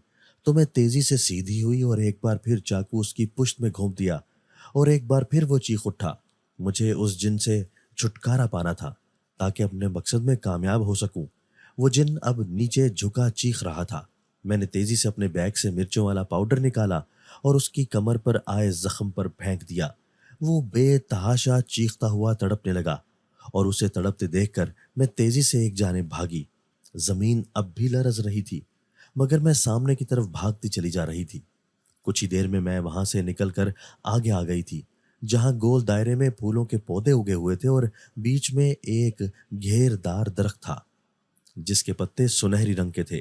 تو میں تیزی سے سیدھی ہوئی اور ایک بار پھر چاقو اس کی پشت میں گھونپ دیا اور ایک بار پھر وہ چیخ اٹھا۔ مجھے اس جن سے چھٹکارا پانا تھا تاکہ اپنے مقصد میں کامیاب ہو سکوں۔ وہ جن اب نیچے جھکا چیخ رہا تھا۔ میں نے تیزی سے اپنے بیگ سے مرچوں والا پاؤڈر نکالا اور اس کی کمر پر آئے زخم پر پھینک دیا۔ وہ بے تحاشا چیختا ہوا تڑپنے لگا اور اسے تڑپتے دیکھ کر میں تیزی سے ایک جانب بھاگی۔ زمین اب بھی لرز رہی تھی مگر میں سامنے کی طرف بھاگتی چلی جا رہی تھی۔ کچھ ہی دیر میں وہاں سے نکل کر آگے آ گئی تھی جہاں گول دائرے میں پھولوں کے پودے اگے ہوئے تھے اور بیچ میں ایک گھیر دار درخت تھا جس کے پتے سنہری رنگ کے تھے۔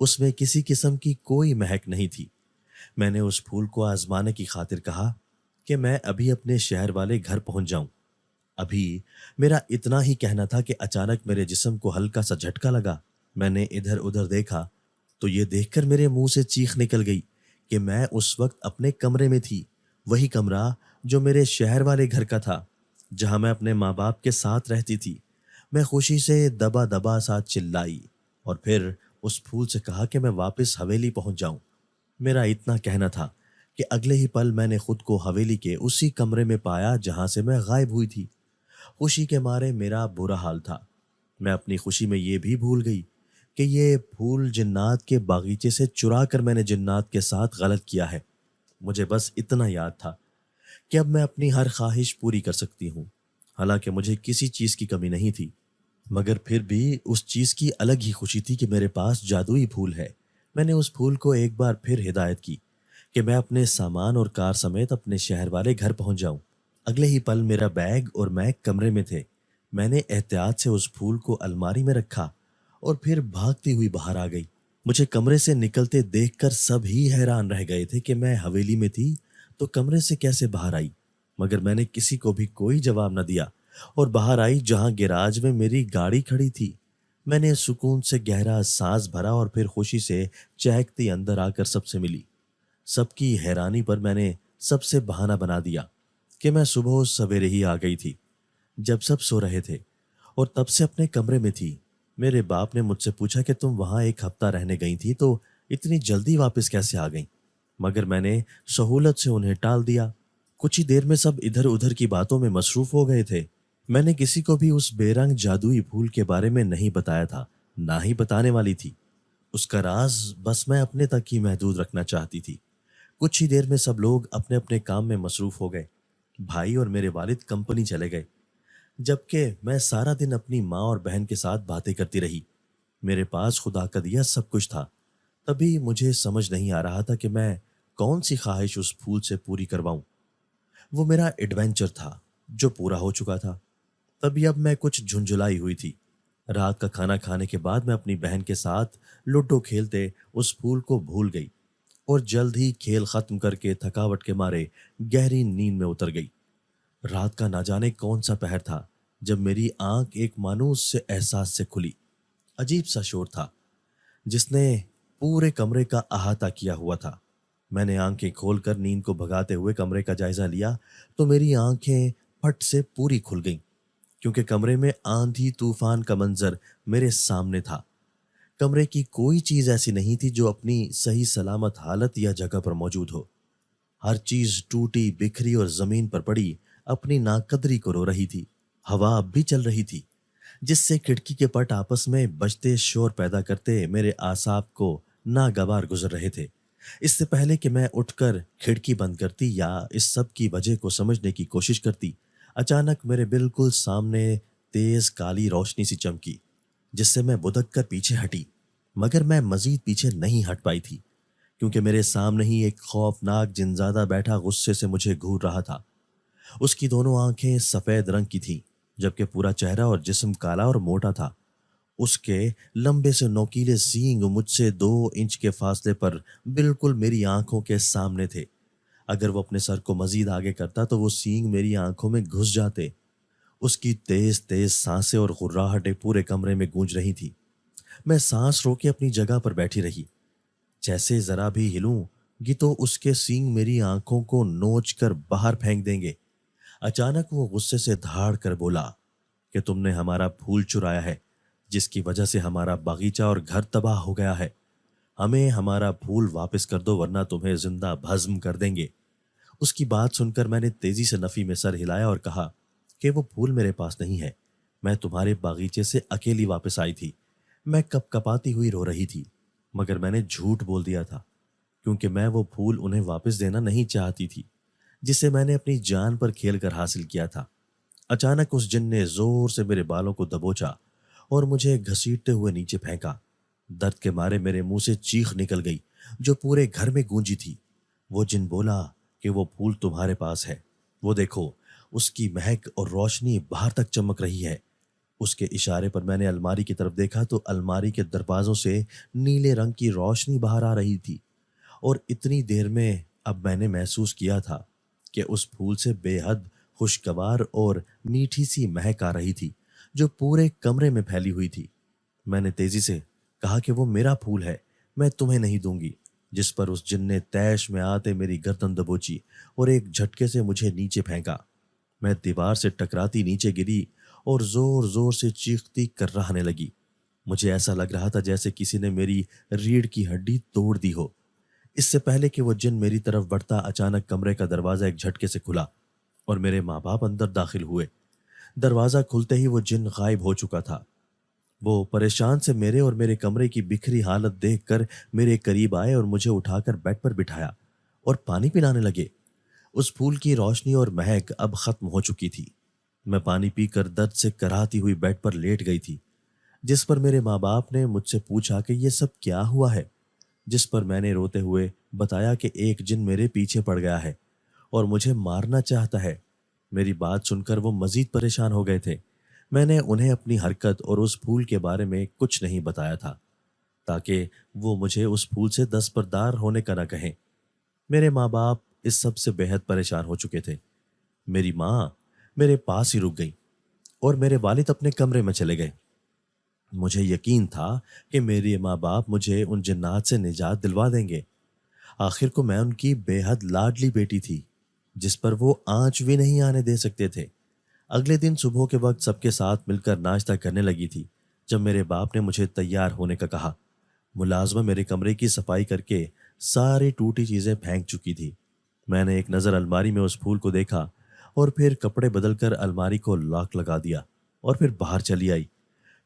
اس میں کسی قسم کی کوئی مہک نہیں تھی۔ میں نے اس پھول کو آزمانے کی خاطر کہا کہ میں ابھی اپنے شہر والے گھر پہنچ جاؤں۔ ابھی میرا اتنا ہی کہنا تھا کہ اچانک میرے جسم کو ہلکا سا جھٹکا لگا۔ میں نے ادھر ادھر دیکھا تو یہ دیکھ کر میرے منہ سے چیخ نکل گئی کہ میں اس وقت اپنے کمرے میں تھی، وہی کمرہ جو میرے شہر والے گھر کا تھا، جہاں میں اپنے ماں باپ کے ساتھ رہتی تھی۔ میں خوشی سے دبا دبا سا چلائی اور پھر اس پھول سے کہا کہ میں واپس حویلی پہنچ جاؤں۔ میرا اتنا کہنا تھا کہ اگلے ہی پل میں نے خود کو حویلی کے اسی کمرے میں پایا جہاں سے میں غائب ہوئی تھی۔ خوشی کے مارے میرا برا حال تھا۔ میں اپنی خوشی میں یہ بھی بھول گئی کہ یہ پھول جنات کے باغیچے سے چرا کر میں نے جنات کے ساتھ غلط کیا ہے۔ مجھے بس اتنا یاد تھا کہ اب میں اپنی ہر خواہش پوری کر سکتی ہوں، حالانکہ مجھے کسی چیز کی کمی نہیں تھی، مگر پھر بھی اس چیز کی الگ ہی خوشی تھی کہ میرے پاس جادوئی پھول ہے۔ میں نے اس پھول کو ایک بار پھر ہدایت کی کہ میں اپنے سامان اور کار سمیت اپنے شہر والے گھر پہنچ جاؤں۔ اگلے ہی پل میرا بیگ اور میں کمرے میں تھے۔ میں نے احتیاط سے اس پھول کو الماری میں رکھا اور پھر بھاگتی ہوئی باہر آ گئی۔ مجھے کمرے سے نکلتے دیکھ کر سب ہی حیران رہ گئے تھے کہ میں حویلی میں تھی تو کمرے سے کیسے باہر آئی، مگر میں نے کسی کو بھی کوئی جواب نہ دیا اور باہر آئی جہاں گیراج میں میری گاڑی کھڑی تھی۔ میں نے سکون سے گہرا سانس بھرا اور پھر خوشی سے چہکتی اندر آ کر سب سے ملی۔ سب کی حیرانی پر میں نے سب سے بہانہ بنا دیا کہ میں صبح سویرے ہی آ گئی تھی، جب سب سو رہے تھے، اور تب سے اپنے کمرے میں تھی۔ میرے باپ نے مجھ سے پوچھا کہ تم وہاں ایک ہفتہ رہنے گئی تھی تو اتنی جلدی واپس کیسے آ گئیں، مگر میں نے سہولت سے انہیں ٹال دیا۔ کچھ ہی دیر میں سب ادھر ادھر کی باتوں میں مصروف ہو گئے تھے۔ میں نے کسی کو بھی اس بے رنگ جادوئی پھول کے بارے میں نہیں بتایا تھا، نہ ہی بتانے والی تھی۔ اس کا راز بس میں اپنے تک ہی محدود رکھنا چاہتی تھی۔ کچھ ہی دیر میں سب لوگ اپنے اپنے کام میں مصروف ہو گئے۔ بھائی اور میرے والد کمپنی چلے گئے، جبکہ میں سارا دن اپنی ماں اور بہن کے ساتھ باتیں کرتی رہی۔ میرے پاس خدا کا دیا سب کچھ تھا، تبھی مجھے سمجھ نہیں آ رہا تھا کہ میں کون سی خواہش اس پھول سے پوری کرواؤں۔ وہ میرا ایڈونچر تھا جو پورا ہو چکا تھا، تبھی اب میں کچھ جھنجھلائی ہوئی تھی۔ رات کا کھانا کھانے کے بعد میں اپنی بہن کے ساتھ لوڈو کھیلتے اس پھول کو بھول گئی اور جلد ہی کھیل ختم کر کے تھکاوٹ کے مارے گہری نیند میں اتر گئی۔ رات کا نہ جانے کون سا پہر تھا جب میری آنکھ ایک مانوس سے احساس سے کھلی۔ عجیب سا شور تھا جس نے پورے کمرے کا احاطہ کیا ہوا تھا۔ میں نے آنکھیں کھول کر نیند کو بھگاتے ہوئے کمرے کا جائزہ لیا تو میری آنکھیں پھٹ سے پوری کھل گئیں، کیونکہ کمرے میں آندھی طوفان کا منظر میرے سامنے تھا۔ کمرے کی کوئی چیز ایسی نہیں تھی جو اپنی صحیح سلامت حالت یا جگہ پر موجود ہو۔ ہر چیز ٹوٹی بکھری اور زمین پر پڑی اپنی ناقدری کو رو رہی تھی۔ ہوا اب بھی چل رہی تھی جس سے کھڑکی کے پٹ آپس میں بجتے شور پیدا کرتے میرے اعصاب کو ناگوار گزر رہے تھے۔ اس سے پہلے کہ میں اٹھ کر کھڑکی بند کرتی یا اس سب کی وجہ کو سمجھنے کی کوشش کرتی، اچانک میرے بالکل سامنے تیز کالی روشنی سی چمکی، جس سے میں بدک کر پیچھے ہٹی، مگر میں مزید پیچھے نہیں ہٹ پائی تھی، کیونکہ میرے سامنے ہی ایک خوفناک جنزادہ بیٹھا غصے سے مجھے گھور رہا تھا۔ اس کی دونوں آنکھیں سفید رنگ کی تھیں، جبکہ پورا چہرہ اور جسم کالا اور موٹا تھا۔ اس کے لمبے سے نوکیلے سینگ مجھ سے 2 انچ کے فاصلے پر بالکل میری آنکھوں کے سامنے تھے۔ اگر وہ اپنے سر کو مزید آگے کرتا تو وہ سینگ میری آنکھوں میں گھس جاتے۔ اس کی تیز تیز سانسیں اور غراہٹیں پورے کمرے میں گونج رہی تھی۔ میں سانس روکے اپنی جگہ پر بیٹھی رہی، جیسے ذرا بھی ہلوں گی تو اس کے سینگ میری آنکھوں کو نوچ کر باہر پھینک دیں گے۔ اچانک وہ غصے سے دھاڑ کر بولا کہ تم نے ہمارا پھول چرایا ہے، جس کی وجہ سے ہمارا باغیچہ اور گھر تباہ ہو گیا ہے۔ ہمیں ہمارا پھول واپس کر دو ورنہ تمہیں زندہ بھسم کر دیں گے۔ اس کی بات سن کر میں نے تیزی سے نفی میں سر ہلایا اور کہا کہ وہ پھول میرے پاس نہیں ہے، میں تمہارے باغیچے سے اکیلی واپس آئی تھی۔ میں کپ کپاتی ہوئی رو رہی تھی، مگر میں نے جھوٹ بول دیا تھا، کیونکہ میں وہ پھول انہیں واپس دینا نہیں چاہتی تھی جسے میں نے اپنی جان پر کھیل کر حاصل کیا تھا۔ اچانک اس جن نے زور سے میرے بالوں کو دبوچا اور مجھے گھسیٹتے ہوئے نیچے پھینکا۔ درد کے مارے میرے منہ سے چیخ نکل گئی جو پورے گھر میں گونجی تھی۔ وہ جن بولا کہ وہ پھول تمہارے پاس ہے، وہ دیکھو، اس کی مہک اور روشنی باہر تک چمک رہی ہے۔ اس کے اشارے پر میں نے الماری کی طرف دیکھا تو الماری کے دروازوں سے نیلے رنگ کی روشنی باہر آ رہی تھی، اور اتنی دیر میں اب میں نے محسوس کیا تھا کہ اس پھول سے بے حد خوشگوار اور میٹھی سی مہک آ رہی تھی جو پورے کمرے میں پھیلی ہوئی تھی۔ میں نے تیزی سے کہا کہ وہ میرا پھول ہے، میں تمہیں نہیں دوں گی، جس پر اس جن نے طیش میں آتے میری گردن دبوچی اور ایک جھٹکے سے مجھے نیچے پھینکا۔ میں دیوار سے ٹکراتی نیچے گری اور زور زور سے چیختی کر رہنے لگی۔ مجھے ایسا لگ رہا تھا جیسے کسی نے میری ریڑھ کی ہڈی توڑ دی ہو۔ اس سے پہلے کہ وہ جن میری طرف بڑھتا، اچانک کمرے کا دروازہ ایک جھٹکے سے کھلا اور میرے ماں باپ اندر داخل ہوئے۔ دروازہ کھلتے ہی وہ جن غائب ہو چکا تھا۔ وہ پریشان سے میرے اور میرے کمرے کی بکھری حالت دیکھ کر میرے قریب آئے اور مجھے اٹھا کر بیڈ پر بٹھایا اور پانی پلانے لگے۔ اس پھول کی روشنی اور مہک اب ختم ہو چکی تھی۔ میں پانی پی کر درد سے کراہتی ہوئی بیڈ پر لیٹ گئی تھی، جس پر میرے ماں باپ نے مجھ سے پوچھا کہ یہ سب کیا ہوا ہے، جس پر میں نے روتے ہوئے بتایا کہ ایک جن میرے پیچھے پڑ گیا ہے اور مجھے مارنا چاہتا ہے۔ میری بات سن کر وہ مزید پریشان ہو گئے تھے۔ میں نے انہیں اپنی حرکت اور اس پھول کے بارے میں کچھ نہیں بتایا تھا تاکہ وہ مجھے اس پھول سے دستبردار ہونے کا نہ کہیں۔ میرے ماں باپ اس سب سے بے حد پریشان ہو چکے تھے۔ میری ماں میرے پاس ہی رک گئی اور میرے والد اپنے کمرے میں چلے گئے۔ مجھے یقین تھا کہ میرے ماں باپ مجھے ان جنات سے نجات دلوا دیں گے۔ آخر کو میں ان کی بے حد لاڈلی بیٹی تھی جس پر وہ آنچ بھی نہیں آنے دے سکتے تھے۔ اگلے دن صبح کے وقت سب کے ساتھ مل کر ناشتہ کرنے لگی تھی جب میرے باپ نے مجھے تیار ہونے کا کہا۔ ملازمہ میرے کمرے کی صفائی کر کے ساری ٹوٹی چیزیں پھینک چکی تھی۔ میں نے ایک نظر الماری میں اس پھول کو دیکھا اور پھر کپڑے بدل کر الماری کو لاک لگا دیا اور پھر باہر چلی آئی۔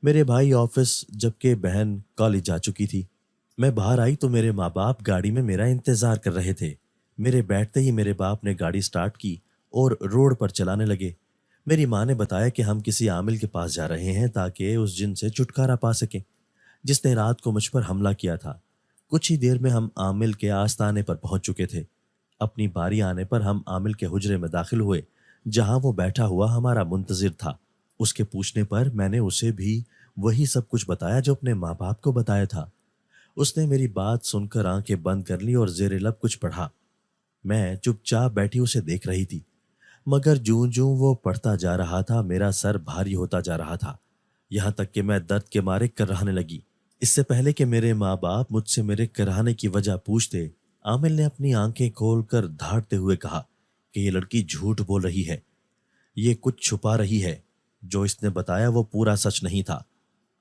میرے بھائی آفس جبکہ بہن کالج جا چکی تھی۔ میں باہر آئی تو میرے ماں باپ گاڑی میں میرا انتظار کر رہے تھے۔ میرے بیٹھتے ہی میرے باپ نے گاڑی سٹارٹ کی اور روڈ پر چلانے لگے۔ میری ماں نے بتایا کہ ہم کسی عامل کے پاس جا رہے ہیں تاکہ اس جن سے چھٹکارا پا سکیں جس نے رات کو مجھ پر حملہ کیا تھا۔ کچھ ہی دیر میں ہم عامل کے آستانے پر پہنچ چکے تھے۔ اپنی باری آنے پر ہم عامل کے حجرے میں داخل ہوئے جہاں وہ بیٹھا ہوا ہمارا منتظر تھا۔ اس کے پوچھنے پر میں نے اسے بھی وہی سب کچھ بتایا جو اپنے ماں باپ کو بتایا تھا۔ اس نے میری بات سن کر آنکھیں بند کر لی اور زیر لب کچھ پڑھا۔ میں چپ چاپ بیٹھی اسے دیکھ رہی تھی، مگر جوں جوں وہ پڑھتا جا رہا تھا میرا سر بھاری ہوتا جا رہا تھا، یہاں تک کہ میں درد کے مارے کراہنے لگی۔ اس سے پہلے کہ میرے ماں باپ مجھ سے میرے کراہنے کی وجہ پوچھتے، عامل نے اپنی آنکھیں کھول کر دھاڑتے ہوئے کہا کہ یہ لڑکی جھوٹ بول رہی ہے، یہ کچھ چھپا رہی ہے، جو اس نے بتایا وہ پورا سچ نہیں تھا۔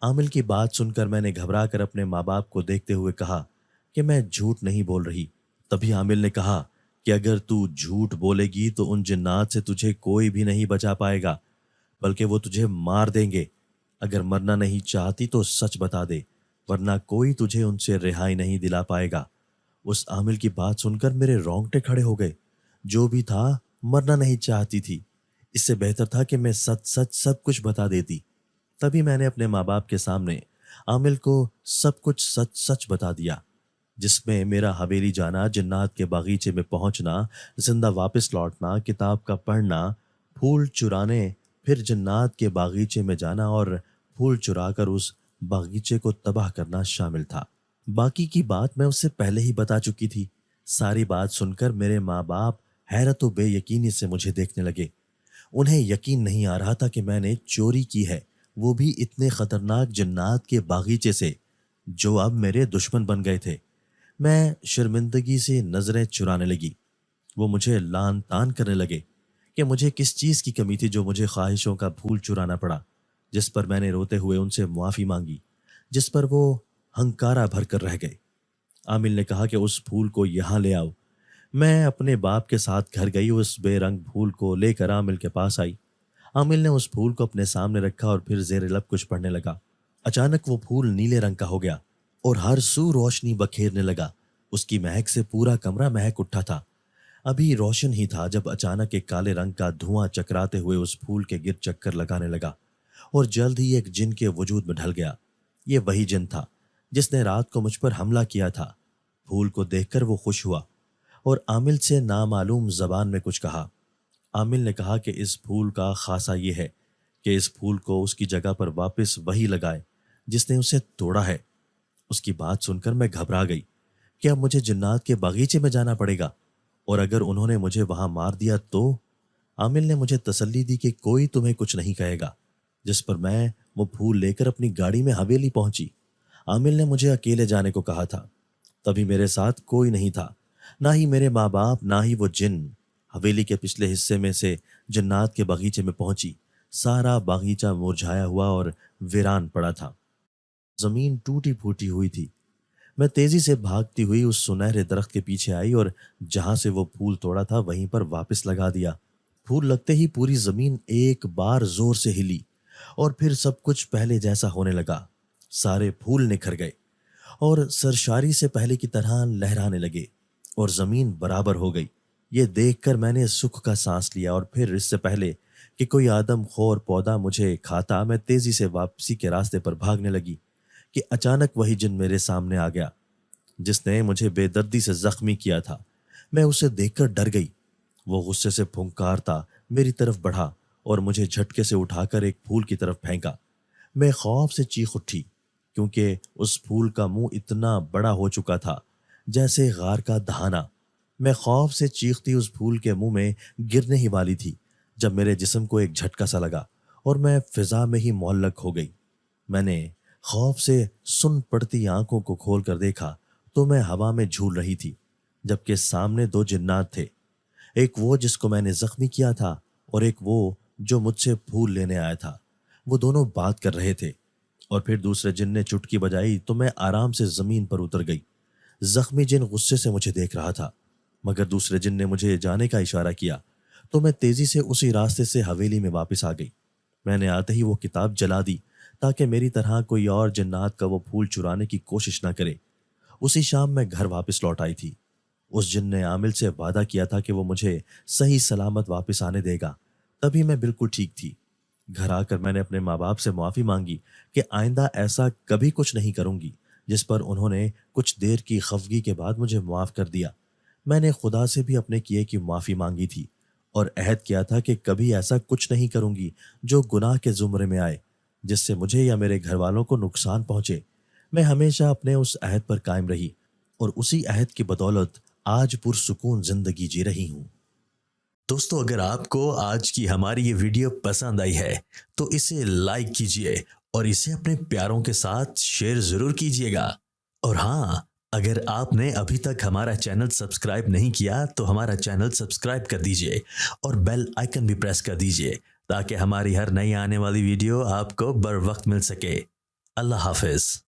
عامل کی بات سن کر میں نے گھبرا کر اپنے ماں باپ کو دیکھتے ہوئے کہا کہ میں جھوٹ نہیں بول رہی۔ تبھی عامل نے کہا کہ اگر تو جھوٹ بولے گی تو ان جنات سے تجھے کوئی بھی نہیں بچا پائے گا، بلکہ وہ تجھے مار دیں گے۔ اگر مرنا نہیں چاہتی تو سچ بتا دے، ورنہ کوئی تجھے ان سے رہائی نہیں دلا پائے گا۔ اس عامل کی بات سن کر میرے رونگٹے کھڑے ہو گئے۔ جو بھی تھا، مرنا نہیں چاہتی تھی، اس سے بہتر تھا کہ میں سچ سچ سب کچھ بتا دیتی۔ تبھی میں نے اپنے ماں باپ کے سامنے عامل کو سب کچھ سچ سچ بتا دیا، جس میں میرا حویلی جانا، جنات کے باغیچے میں پہنچنا، زندہ واپس لوٹنا، کتاب کا پڑھنا، پھول چرانے، پھر جنات کے باغیچے میں جانا اور پھول چرا کر اس باغیچے کو تباہ کرنا شامل تھا۔ باقی کی بات میں اس سے پہلے ہی بتا چکی تھی۔ ساری بات سن کر میرے ماں باپ حیرت و بے یقینی سے مجھے دیکھنے لگے۔ انہیں یقین نہیں آ رہا تھا کہ میں نے چوری کی ہے، وہ بھی اتنے خطرناک جنات کے باغیچے سے جو اب میرے دشمن بن گئے تھے۔ میں شرمندگی سے نظریں چرانے لگی۔ وہ مجھے لان تان کرنے لگے کہ مجھے کس چیز کی کمی تھی جو مجھے خواہشوں کا پھول چرانا پڑا، جس پر میں نے روتے ہوئے ان سے معافی مانگی، جس پر وہ ہنکارا بھر کر رہ گئے۔ عامل نے کہا کہ اس پھول کو یہاں لے آؤ۔ میں اپنے باپ کے ساتھ گھر گئی، اس بے رنگ پھول کو لے کر عامل کے پاس آئی۔ عامل نے اس پھول کو اپنے سامنے رکھا اور پھر زیر لب کچھ پڑھنے لگا۔ اچانک وہ پھول نیلے رنگ کا ہو گیا اور ہر سو روشنی بکھیرنے لگا۔ اس کی مہک سے پورا کمرہ مہک اٹھا تھا۔ ابھی روشن ہی تھا جب اچانک ایک کالے رنگ کا دھواں چکراتے ہوئے اس پھول کے گرد چکر لگانے لگا اور جلد ہی ایک جن کے وجود میں ڈھل گیا۔ یہ وہی جن تھا جس نے رات کو مجھ پر حملہ کیا تھا۔ پھول کو دیکھ کر وہ خوش ہوا اور عامل سے نامعلوم زبان میں کچھ کہا۔ عامل نے کہا کہ اس پھول کا خاصہ یہ ہے کہ اس پھول کو اس کی جگہ پر واپس وہی لگائے جس نے اسے توڑا ہے۔ اس کی بات سن کر میں گھبرا گئی کہ اب مجھے جنات کے باغیچے میں جانا پڑے گا، اور اگر انہوں نے مجھے وہاں مار دیا تو؟ عامل نے مجھے تسلی دی کہ کوئی تمہیں کچھ نہیں کہے گا، جس پر میں وہ پھول لے کر اپنی گاڑی میں حویلی پہنچی۔ عامل نے مجھے اکیلے جانے کو کہا تھا۔ تبھی میرے ساتھ کوئی نہیں تھا، نہ ہی میرے ماں باپ، نہ ہی وہ جن۔ حویلی کے پچھلے حصے میں سے جنات کے باغیچے میں پہنچی۔ سارا باغیچہ مرجھایا ہوا اور ویران پڑا تھا، زمین ٹوٹی پھوٹی ہوئی تھی۔ میں تیزی سے بھاگتی ہوئی اس سنہرے درخت کے پیچھے آئی اور جہاں سے وہ پھول توڑا تھا وہیں پر واپس لگا دیا۔ پھول لگتے ہی پوری زمین ایک بار زور سے ہلی اور پھر سب کچھ پہلے جیسا ہونے لگا۔ سارے پھول نکھر گئے اور سرشاری سے پہلے کی طرح لہرانے لگے اور زمین برابر ہو گئی۔ یہ دیکھ کر میں نے سکھ کا سانس لیا، اور پھر اس سے پہلے کہ کوئی آدم خور پودا مجھے کھاتا، میں تیزی سے واپسی کے راستے پر بھاگنے لگی کہ اچانک وہی جن میرے سامنے آ گیا جس نے مجھے بے دردی سے زخمی کیا تھا۔ میں اسے دیکھ کر ڈر گئی۔ وہ غصے سے پھنکارتا میری طرف بڑھا اور مجھے جھٹکے سے اٹھا کر ایک پھول کی طرف پھینکا۔ میں خوف سے چیخ اٹھی کیونکہ اس پھول کا منہ اتنا بڑا ہو چکا تھا جیسے غار کا دہانہ۔ میں خوف سے چیختی اس پھول کے منہ میں گرنے ہی والی تھی جب میرے جسم کو ایک جھٹکا سا لگا اور میں فضا میں ہی معلق ہو گئی۔ میں نے خوف سے سن پڑتی آنکھوں کو کھول کر دیکھا تو میں ہوا میں جھول رہی تھی، جبکہ سامنے دو جنات تھے، ایک وہ جس کو میں نے زخمی کیا تھا اور ایک وہ جو مجھ سے پھول لینے آیا تھا۔ وہ دونوں بات کر رہے تھے، اور پھر دوسرے جن نے چٹکی بجائی تو میں آرام سے زمین پر اتر گئی۔ زخمی جن غصے سے مجھے دیکھ رہا تھا، مگر دوسرے جن نے مجھے جانے کا اشارہ کیا تو میں تیزی سے اسی راستے سے حویلی میں واپس آ گئی۔ میں نے آتے ہی وہ کتاب جلا دی تاکہ میری طرح کوئی اور جنات کا وہ پھول چرانے کی کوشش نہ کرے۔ اسی شام میں گھر واپس لوٹ آئی تھی۔ اس جن نے عامل سے وعدہ کیا تھا کہ وہ مجھے صحیح سلامت واپس آنے دے گا۔ تبھی میں بالکل ٹھیک تھی۔ گھر آ کر میں نے اپنے ماں باپ سے معافی مانگی کہ آئندہ ایسا کبھی کچھ نہیں کروں گی، جس پر انہوں نے کچھ دیر کی خفگی کے بعد مجھے معاف کر دیا۔ میں نے خدا سے بھی اپنے کیے کی معافی مانگی تھی اور عہد کیا تھا کہ کبھی ایسا کچھ نہیں کروں گی جو گناہ کے زمرے میں آئے، جس سے مجھے یا میرے گھر والوں کو نقصان پہنچے۔ میں ہمیشہ اپنے اس عہد پر قائم رہی اور اسی عہد کی بدولت آج پرسکون زندگی جی رہی ہوں۔ دوستو، اگر آپ کو آج کی ہماری یہ ویڈیو پسند آئی ہے تو اسے لائک کیجئے اور اسے اپنے پیاروں کے ساتھ شیئر ضرور کیجئے گا۔ اور ہاں، اگر آپ نے ابھی تک ہمارا چینل سبسکرائب نہیں کیا تو ہمارا چینل سبسکرائب کر دیجئے اور بیل آئیکن بھی پریس کر دیجئے تاکہ ہماری ہر نئی آنے والی ویڈیو آپ کو بر وقت مل سکے۔ اللہ حافظ۔